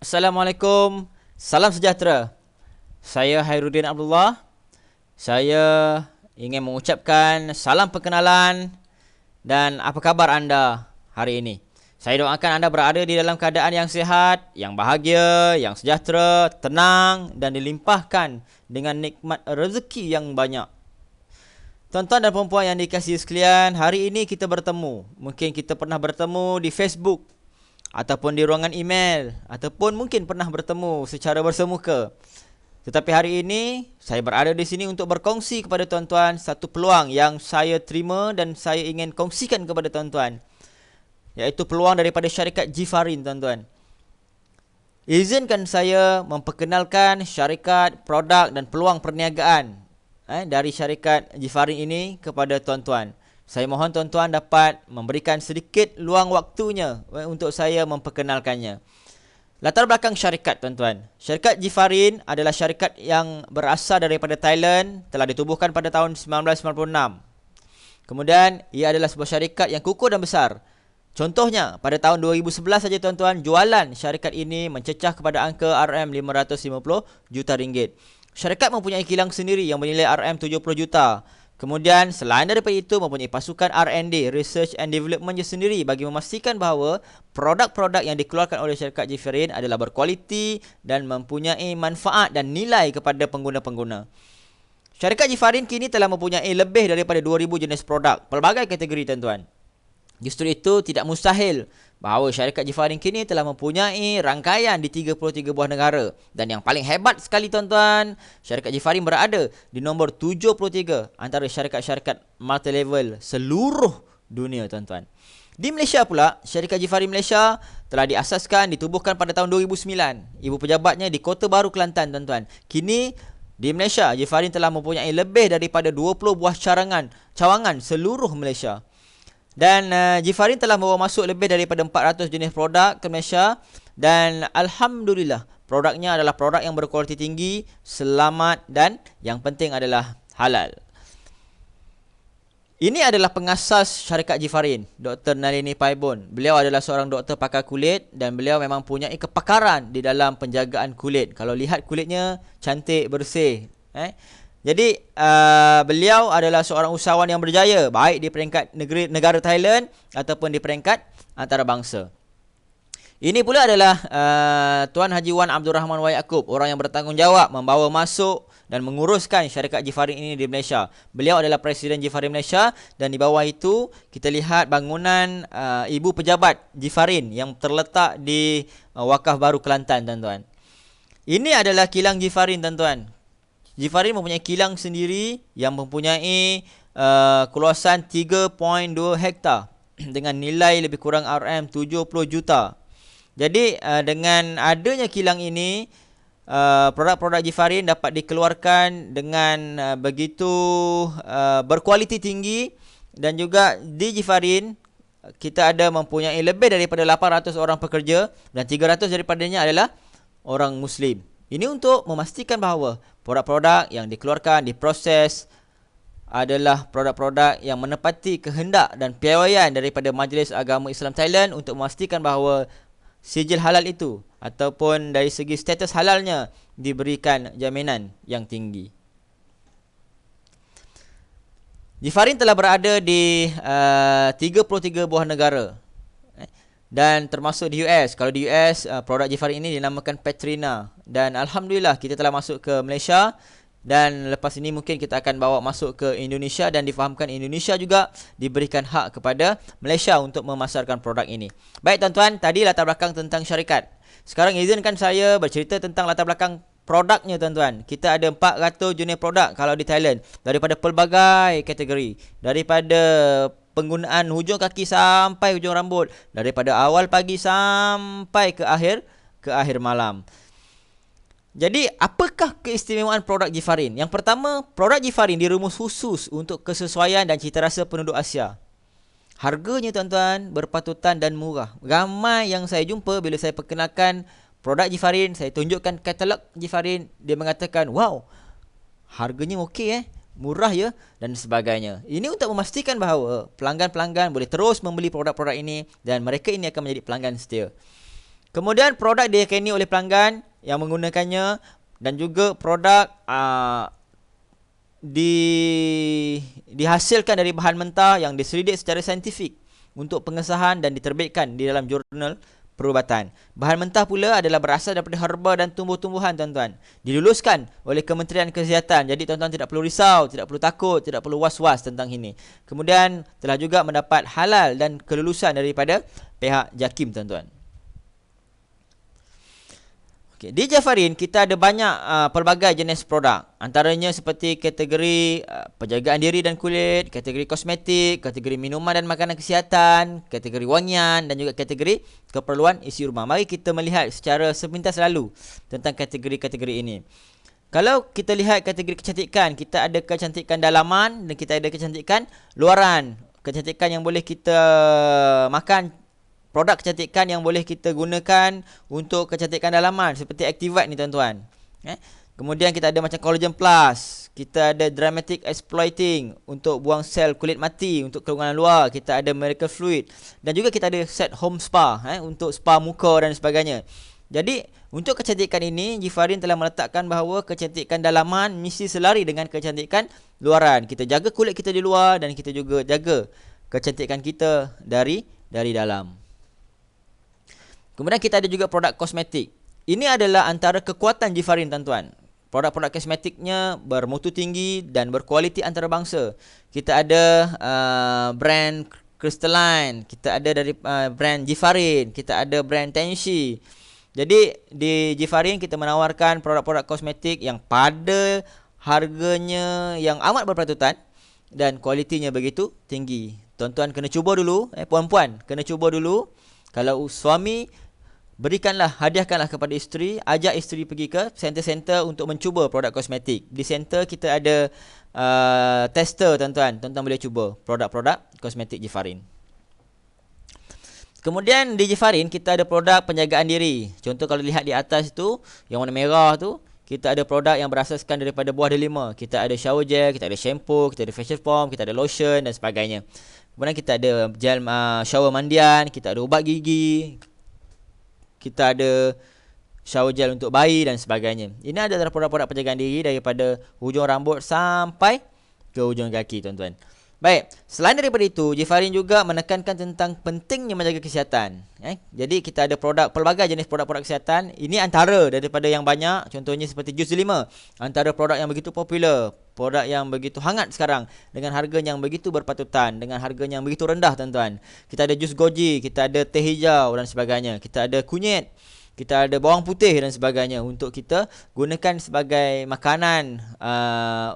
Assalamualaikum, salam sejahtera. Saya Hairuddin Abdullah. Saya ingin mengucapkan salam perkenalan dan apa kabar anda hari ini. Saya doakan anda berada di dalam keadaan yang sihat, yang bahagia, yang sejahtera, tenang dan dilimpahkan dengan nikmat rezeki yang banyak. Tuan-tuan dan puan-puan yang dikasihi sekalian, hari ini kita bertemu. Mungkin kita pernah bertemu di Facebook ataupun di ruangan email ataupun mungkin pernah bertemu secara bersemuka. Tetapi hari ini saya berada di sini untuk berkongsi kepada tuan-tuan satu peluang yang saya terima dan saya ingin kongsikan kepada tuan-tuan, iaitu peluang daripada syarikat Jifarin, tuan-tuan. Izinkan saya memperkenalkan syarikat, produk dan peluang perniagaan dari syarikat Jifarin ini kepada tuan-tuan. Saya mohon tuan-tuan dapat memberikan sedikit luang waktunya untuk saya memperkenalkannya. Latar belakang syarikat, tuan-tuan. Syarikat Jifarin adalah syarikat yang berasal daripada Thailand, telah ditubuhkan pada tahun 1996. Kemudian, ia adalah sebuah syarikat yang kukuh dan besar. Contohnya, pada tahun 2011 saja, tuan-tuan, jualan syarikat ini mencecah kepada angka RM550 juta ringgit. Syarikat mempunyai kilang sendiri yang bernilai RM70 juta. Kemudian selain daripada itu mempunyai pasukan R&D, Research and Development sendiri bagi memastikan bahawa produk-produk yang dikeluarkan oleh syarikat Jifarin adalah berkualiti dan mempunyai manfaat dan nilai kepada pengguna-pengguna. Syarikat Jifarin kini telah mempunyai lebih daripada 2,000 jenis produk, pelbagai kategori, tuan-tuan. Justru itu tidak mustahil bahawa syarikat Jifarin kini telah mempunyai rangkaian di 33 buah negara. Dan yang paling hebat sekali, tuan-tuan, syarikat Jifarin berada di nombor 73 antara syarikat-syarikat multi-level seluruh dunia, tuan-tuan. Di Malaysia pula, syarikat Jifarin Malaysia telah diasaskan, ditubuhkan pada tahun 2009. Ibu pejabatnya di Kota Baru, Kelantan, tuan-tuan. Kini di Malaysia, Jifarin telah mempunyai lebih daripada 20 buah cawangan seluruh Malaysia. Dan Jifarin telah membawa masuk lebih daripada 400 jenis produk ke Malaysia. Dan Alhamdulillah, produknya adalah produk yang berkualiti tinggi, selamat dan yang penting adalah halal. Ini adalah pengasas syarikat Jifarin, Dr. Nalini Paibun. Beliau adalah seorang doktor pakar kulit dan beliau memang punya kepakaran di dalam penjagaan kulit. Kalau lihat kulitnya cantik, bersih. Jadi beliau adalah seorang usahawan yang berjaya, baik di peringkat negara Thailand ataupun di peringkat antarabangsa. Ini pula adalah Tuan Haji Wan Abdul Rahman Yaakob, orang yang bertanggungjawab membawa masuk dan menguruskan syarikat Jifarin ini di Malaysia. Beliau adalah Presiden Jifarin Malaysia dan di bawah itu kita lihat bangunan Ibu Pejabat Jifarin yang terletak di Wakaf Baru, Kelantan, tuan-tuan. Ini adalah kilang Jifarin, tuan-tuan. Jifarin mempunyai kilang sendiri yang mempunyai keluasan 3.2 hektar dengan nilai lebih kurang RM70 juta. Jadi dengan adanya kilang ini, produk-produk Jifarin dapat dikeluarkan dengan begitu berkualiti tinggi. Dan juga di Jifarin kita ada mempunyai lebih daripada 800 orang pekerja dan 300 daripadanya adalah orang Muslim. Ini untuk memastikan bahawa produk-produk yang dikeluarkan, diproses adalah produk-produk yang menepati kehendak dan piawaian daripada Majlis Agama Islam Thailand untuk memastikan bahawa sijil halal itu ataupun dari segi status halalnya diberikan jaminan yang tinggi. Jifarin telah berada di 33 buah negara. Dan termasuk di US. Kalau di US, produk Jifarin ini dinamakan Petrina. Dan Alhamdulillah kita telah masuk ke Malaysia. Dan lepas ini mungkin kita akan bawa masuk ke Indonesia. Dan difahamkan Indonesia juga diberikan hak kepada Malaysia untuk memasarkan produk ini. Baik, tuan-tuan, tadi latar belakang tentang syarikat. Sekarang izinkan saya bercerita tentang latar belakang produknya, tuan-tuan. Kita ada 400 jenis produk kalau di Thailand. Daripada pelbagai kategori. Daripada penggunaan hujung kaki sampai hujung rambut, daripada awal pagi sampai ke akhir malam. Jadi apakah keistimewaan produk Jifarin? Yang pertama, produk Jifarin dirumus khusus untuk kesesuaian dan citarasa penduduk Asia. Harganya, tuan-tuan, berpatutan dan murah. Ramai yang saya jumpa bila saya perkenalkan produk Jifarin, saya tunjukkan katalog Jifarin, dia mengatakan, wow, harganya okey murah ya dan sebagainya. Ini untuk memastikan bahawa pelanggan-pelanggan boleh terus membeli produk-produk ini dan mereka ini akan menjadi pelanggan setia. Kemudian produk diyakini oleh pelanggan yang menggunakannya, dan juga produk dihasilkan dari bahan mentah yang diselidik secara saintifik untuk pengesahan dan diterbitkan di dalam jurnal perubatan. Bahan mentah pula adalah berasal daripada herba dan tumbuh-tumbuhan, tuan-tuan. Diluluskan oleh Kementerian Kesihatan. Jadi tuan-tuan tidak perlu risau, tidak perlu takut, tidak perlu was-was tentang ini. Kemudian telah juga mendapat halal dan kelulusan daripada pihak JAKIM, tuan-tuan. Okay. Di Jafarin kita ada banyak pelbagai jenis produk. Antaranya seperti kategori penjagaan diri dan kulit, kategori kosmetik, kategori minuman dan makanan kesihatan, kategori wangian dan juga kategori keperluan isi rumah. Mari kita melihat secara sepintas lalu tentang kategori-kategori ini. Kalau kita lihat kategori kecantikan, kita ada kecantikan dalaman dan kita ada kecantikan luaran. Kecantikan yang boleh kita makan, produk kecantikan yang boleh kita gunakan untuk kecantikan dalaman seperti Activite ni, tuan-tuan. Kemudian kita ada macam Collagen Plus, kita ada Dramatic Exploiting untuk buang sel kulit mati untuk kerongkongan luar, kita ada Miracle Fluid, dan juga kita ada set home spa untuk spa muka dan sebagainya. Jadi untuk kecantikan ini, Gifarin telah meletakkan bahawa kecantikan dalaman mesti selari dengan kecantikan luaran. Kita jaga kulit kita di luar dan kita juga jaga kecantikan kita dari dalam. Kemudian kita ada juga produk kosmetik. Ini adalah antara kekuatan Gifarin, tuan-tuan. Produk-produk kosmetiknya bermutu tinggi dan berkualiti antarabangsa. Kita ada brand Crystalline, kita ada dari brand Gifarin, kita ada brand Tenshi. Jadi di Gifarin kita menawarkan produk-produk kosmetik yang pada harganya yang amat berpatutan dan kualitinya begitu tinggi. Tuan-tuan kena cuba dulu, puan-puan kena cuba dulu. Kalau suami, berikanlah, hadiahkanlah kepada isteri, ajak isteri pergi ke center-center untuk mencuba produk kosmetik. Di center kita ada tester, tuan-tuan. Tuan-tuan boleh cuba produk-produk kosmetik Gifarin. Kemudian di Gifarin kita ada produk penjagaan diri. Contoh kalau lihat di atas tu, yang warna merah tu, kita ada produk yang berasaskan daripada buah delima. Kita ada shower gel, kita ada shampoo, kita ada facial foam, kita ada lotion dan sebagainya. Kemudian kita ada gel shower mandian, kita ada ubat gigi, kita ada shower gel untuk bayi dan sebagainya. Ini adalah produk-produk penjagaan diri daripada hujung rambut sampai ke hujung kaki, tuan-tuan. Baik, selain daripada itu, Gifarin juga menekankan tentang pentingnya menjaga kesihatan. Jadi kita ada pelbagai jenis produk-produk kesihatan. Ini antara daripada yang banyak. Contohnya seperti jus delima, antara produk yang begitu popular, produk yang begitu hangat sekarang dengan harga yang begitu berpatutan, dengan harga yang begitu rendah, tuan-tuan. Kita ada jus goji, kita ada teh hijau dan sebagainya. Kita ada kunyit, kita ada bawang putih dan sebagainya untuk kita gunakan sebagai makanan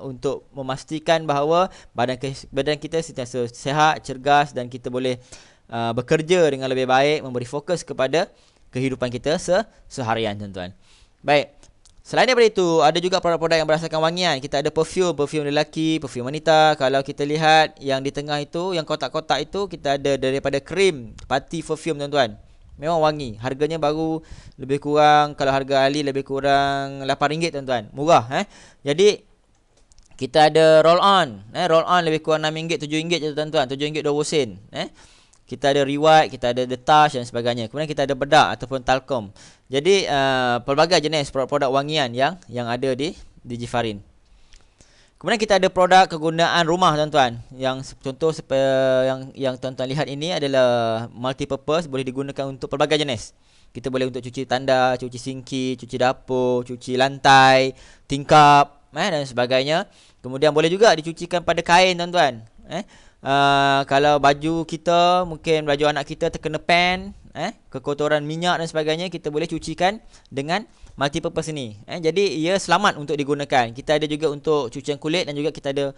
untuk memastikan bahawa badan kita sentiasa sihat, cergas dan kita boleh bekerja dengan lebih baik, memberi fokus kepada kehidupan kita seharian, tuan-tuan. Baik. Selain daripada itu, ada juga produk-produk yang berdasarkan wangian. Kita ada perfume lelaki, perfume wanita. Kalau kita lihat yang di tengah itu, yang kotak-kotak itu, kita ada daripada krim party perfume, tuan-tuan. Memang wangi. Harganya baru lebih kurang, kalau harga ahli lebih kurang RM8, tuan-tuan. Murah. Jadi kita ada roll on. Roll on lebih kurang RM6, RM7 je, tuan-tuan. RM7.20. Kita ada Rewide, kita ada The Touch dan sebagainya. Kemudian kita ada bedak ataupun talcum. Jadi pelbagai jenis produk-produk wangian yang ada di Gifarin. Kemudian kita ada produk kegunaan rumah, tuan-tuan. Yang contoh yang tuan-tuan lihat ini adalah multi purpose, boleh digunakan untuk pelbagai jenis. Kita boleh untuk cuci tanda, cuci sinki, cuci dapur, cuci lantai, tingkap dan sebagainya. Kemudian boleh juga dicucikan pada kain, tuan-tuan. Kalau baju kita, mungkin baju anak kita terkena pen, kekotoran minyak dan sebagainya, kita boleh cucikan dengan multipurpose ini. Jadi ia selamat untuk digunakan. Kita ada juga untuk cucian kulit dan juga kita ada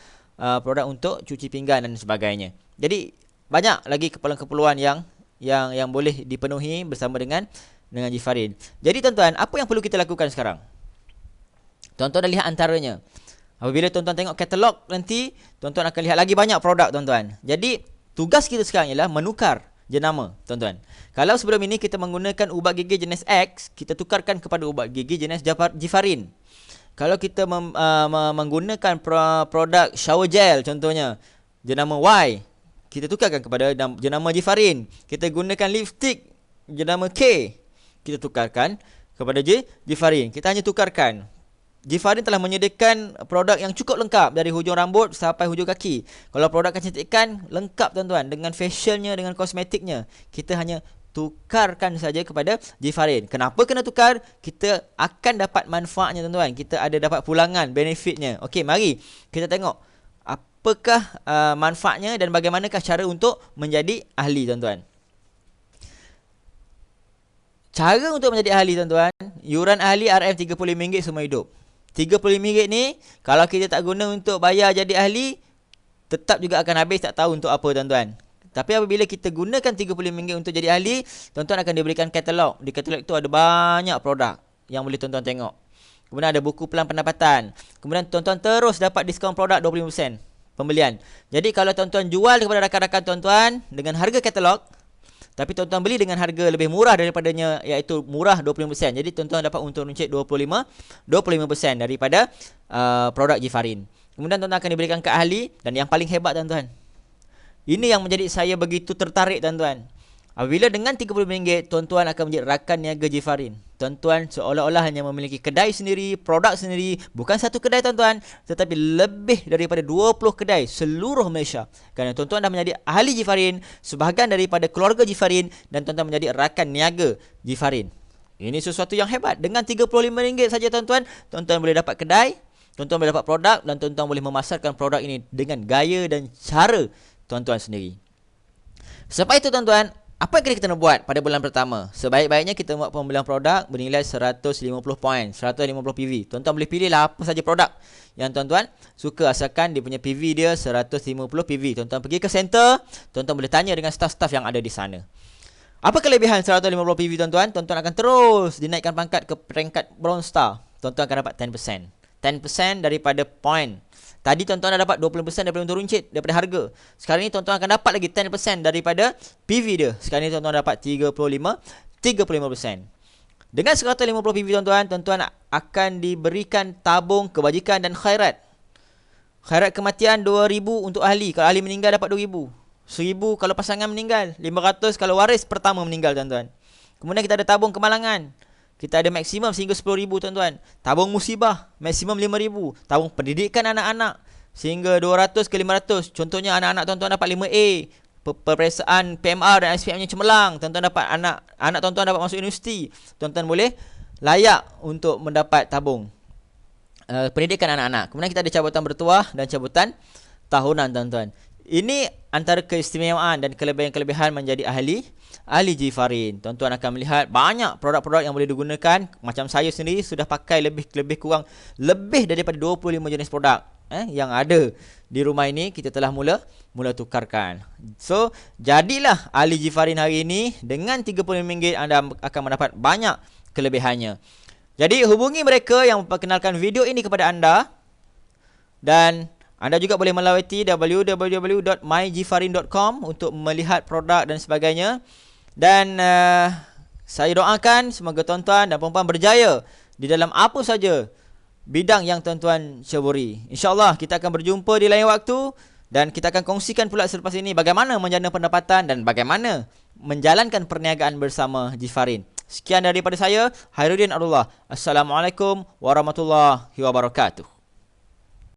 produk untuk cuci pinggan dan sebagainya. Jadi banyak lagi keperluan-keperluan yang boleh dipenuhi bersama dengan Gifarin. Jadi tuan-tuan, apa yang perlu kita lakukan sekarang? Tuan-tuan dah lihat antaranya. Apabila tuan-tuan tengok katalog nanti, tuan-tuan akan lihat lagi banyak produk, tuan-tuan. Jadi tugas kita sekarang ialah menukar jenama, tuan-tuan. Kalau sebelum ini kita menggunakan ubat gigi jenis X, kita tukarkan kepada ubat gigi jenis Gifarin. Kalau kita menggunakan produk shower gel, contohnya jenama Y, kita tukarkan kepada jenama Gifarin. Kita gunakan lipstick jenama K, kita tukarkan kepada Jifarin. Kita hanya tukarkan. Jifarin telah menyediakan produk yang cukup lengkap dari hujung rambut sampai hujung kaki. Kalau produk kecantikan lengkap tuan-tuan, dengan facialnya, dengan kosmetiknya. Kita hanya tukarkan saja kepada Jifarin. Kenapa kena tukar? Kita akan dapat manfaatnya tuan-tuan. Kita ada dapat pulangan, benefitnya. Okey, mari kita tengok apakah manfaatnya dan bagaimanakah cara untuk menjadi ahli tuan-tuan. Cara untuk menjadi ahli tuan-tuan, yuran ahli RM35 semua hidup. RM35 ni kalau kita tak guna untuk bayar jadi ahli, tetap juga akan habis, tak tahu untuk apa tuan-tuan. Tapi apabila kita gunakan RM35 untuk jadi ahli, tuan-tuan akan diberikan katalog. Di katalog itu ada banyak produk yang boleh tuan-tuan tengok. Kemudian ada buku pelan pendapatan. Kemudian tuan-tuan terus dapat diskaun produk 25% pembelian. Jadi kalau tuan-tuan jual kepada rakan-rakan tuan-tuan dengan harga katalog, tapi tuan-tuan beli dengan harga lebih murah daripadanya, iaitu murah 25%. Jadi tuan-tuan dapat untung runcit 25% daripada produk Jifarin. Kemudian tuan-tuan akan diberikan ke ahli. Dan yang paling hebat tuan-tuan, ini yang menjadi saya begitu tertarik tuan-tuan. Apabila dengan RM30, tuan-tuan akan menjadi rakan niaga Jifarin. Tuan-tuan seolah-olah hanya memiliki kedai sendiri, produk sendiri. Bukan satu kedai tuan-tuan, tetapi lebih daripada 20 kedai seluruh Malaysia. Kerana tuan-tuan dah menjadi ahli Jifarin, sebahagian daripada keluarga Jifarin, dan tuan-tuan menjadi rakan niaga Jifarin. Ini sesuatu yang hebat. Dengan RM35 saja tuan-tuan, tuan-tuan boleh dapat kedai, tuan-tuan boleh dapat produk, dan tuan-tuan boleh memasarkan produk ini dengan gaya dan cara tuan-tuan sendiri. Sebab itu tuan-tuan, apa yang kita nak buat pada bulan pertama? Sebaik-baiknya kita buat pembelian produk bernilai 150 poin, 150 PV. Tuan-tuan boleh pilihlah apa saja produk yang tuan-tuan suka, asalkan dia punya PV dia 150 PV. Tuan-tuan pergi ke center, tuan-tuan boleh tanya dengan staff-staff yang ada di sana. Apa kelebihan 150 PV tuan-tuan? Tuan-tuan akan terus dinaikkan pangkat ke peringkat Bronze Star. Tuan-tuan akan dapat 10%. 10% daripada poin. Tadi tuan-tuan dah dapat 20% daripada untung runcit, daripada harga. Sekarang ni tuan-tuan akan dapat lagi 10% daripada PV dia. Sekarang ni tuan-tuan dapat 35%. Dengan 150 PV tuan-tuan, tuan-tuan akan diberikan tabung kebajikan dan khairat. Khairat kematian 2,000 untuk ahli. Kalau ahli meninggal dapat 2,000. 1,000 kalau pasangan meninggal. 500 kalau waris pertama meninggal tuan-tuan. Kemudian kita ada tabung kemalangan. Kita ada maksimum sehingga 10,000 tuan-tuan. Tabung musibah maksimum 5,000. Tabung pendidikan anak-anak sehingga 200 ke 500. Contohnya anak-anak tuan-tuan dapat 5A. Peperiksaan PMR dan SPM-nya cemerlang. Tuan-tuan dapat anak tuan-tuan dapat masuk universiti. Tuan-tuan boleh layak untuk mendapat tabung pendidikan anak-anak. Kemudian kita ada cabutan bertuah dan cabutan tahunan tuan-tuan. Ini antara keistimewaan dan kelebihan-kelebihan menjadi ahli Jifarin. Tuan-tuan akan melihat banyak produk-produk yang boleh digunakan. Macam saya sendiri sudah pakai lebih kurang lebih daripada 25 jenis produk yang ada di rumah ini. Kita telah mula tukarkan. So, jadilah ahli Jifarin hari ini. Dengan RM35 anda akan mendapat banyak kelebihannya. Jadi hubungi mereka yang memperkenalkan video ini kepada anda. Dan anda juga boleh melawati www.myjifarin.com untuk melihat produk dan sebagainya. Dan saya doakan semoga tuan-tuan dan puan-puan berjaya di dalam apa saja bidang yang tuan-tuan ceburi. InsyaAllah kita akan berjumpa di lain waktu. Dan kita akan kongsikan pula selepas ini bagaimana menjana pendapatan dan bagaimana menjalankan perniagaan bersama Jifarin. Sekian daripada saya, Khairuddin Abdullah. Assalamualaikum warahmatullahi wabarakatuh.